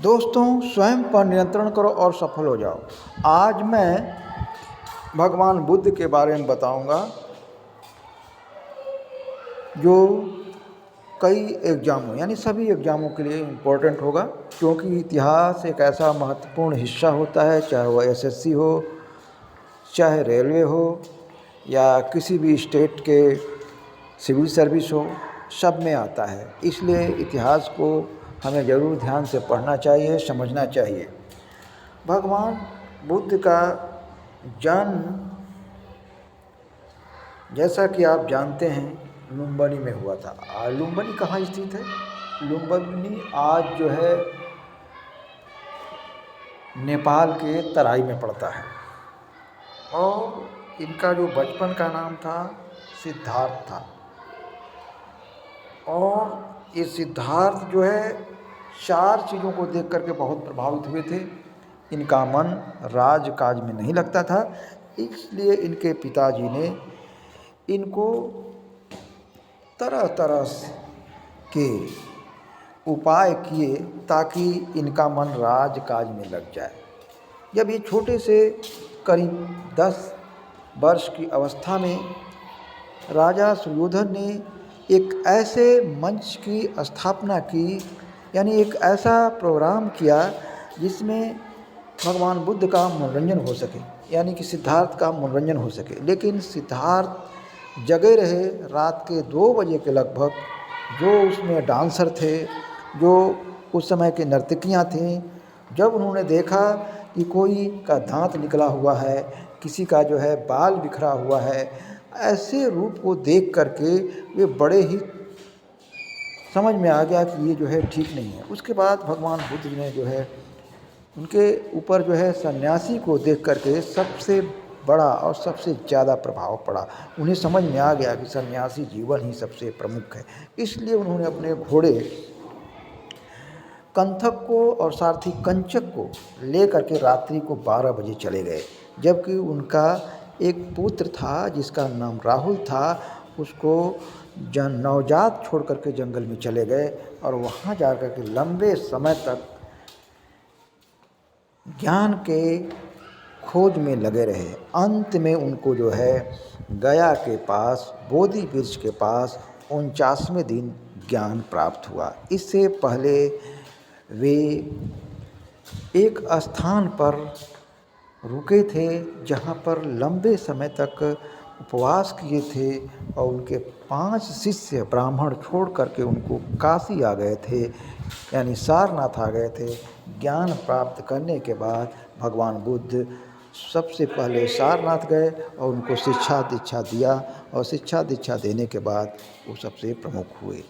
दोस्तों, स्वयं पर नियंत्रण करो और सफल हो जाओ। आज मैं भगवान बुद्ध के बारे में बताऊंगा, जो कई एग्ज़ामों यानी सभी एग्ज़ामों के लिए इम्पोर्टेंट होगा, क्योंकि इतिहास एक ऐसा महत्वपूर्ण हिस्सा होता है, चाहे वह एसएससी हो, चाहे रेलवे हो, या किसी भी स्टेट के सिविल सर्विस हो, सब में आता है। इसलिए इतिहास को हमें ज़रूर ध्यान से पढ़ना चाहिए, समझना चाहिए। भगवान बुद्ध का जन्म, जैसा कि आप जानते हैं, लुम्बिनी में हुआ था। लुम्बिनी कहाँ स्थित है? लुम्बिनी आज जो है नेपाल के तराई में पड़ता है। और इनका जो बचपन का नाम था सिद्धार्थ था। और ये सिद्धार्थ जो है 4 चीज़ों को देख करके बहुत प्रभावित हुए थे। इनका मन राजकाज में नहीं लगता था, इसलिए इनके पिताजी ने इनको तरह तरह के उपाय किए ताकि इनका मन राजकाज में लग जाए। जब ये छोटे से करीब 10 वर्ष की अवस्था में राजा सुयोधन ने एक ऐसे मंच की स्थापना की, यानी एक ऐसा प्रोग्राम किया जिसमें भगवान बुद्ध का मनोरंजन हो सके, यानी कि सिद्धार्थ का मनोरंजन हो सके। लेकिन सिद्धार्थ जगे रहे रात के 2 बजे के लगभग। जो उसमें डांसर थे, जो उस समय के नर्तकियां थीं, जब उन्होंने देखा कि कोई का दांत निकला हुआ है, किसी का जो है बाल बिखरा हुआ है, ऐसे रूप को देख करके वे बड़े ही समझ में आ गया कि ये जो है ठीक नहीं है। उसके बाद भगवान बुद्ध ने जो है उनके ऊपर जो है सन्यासी को देख करके सबसे बड़ा और सबसे ज़्यादा प्रभाव पड़ा। उन्हें समझ में आ गया कि सन्यासी जीवन ही सबसे प्रमुख है। इसलिए उन्होंने अपने घोड़े कंथक को और सारथी कंचक को ले करके रात्रि को 12 बजे चले गए। जबकि उनका एक पुत्र था जिसका नाम राहुल था, उसको नवजात छोड़ करके जंगल में चले गए और वहाँ जा कर के लंबे समय तक ज्ञान के खोज में लगे रहे। अंत में उनको जो है गया के पास, बोधि वृक्ष के पास 49वें दिन ज्ञान प्राप्त हुआ। इससे पहले वे एक स्थान पर रुके थे जहाँ पर लंबे समय तक उपवास किए थे, और उनके 5 शिष्य ब्राह्मण छोड़ करके उनको काशी आ गए थे, यानी सारनाथ आ गए थे। ज्ञान प्राप्त करने के बाद भगवान बुद्ध सबसे पहले सारनाथ गए और उनको शिक्षा दीक्षा दिया, और शिक्षा दीक्षा देने के बाद वो सबसे प्रमुख हुए।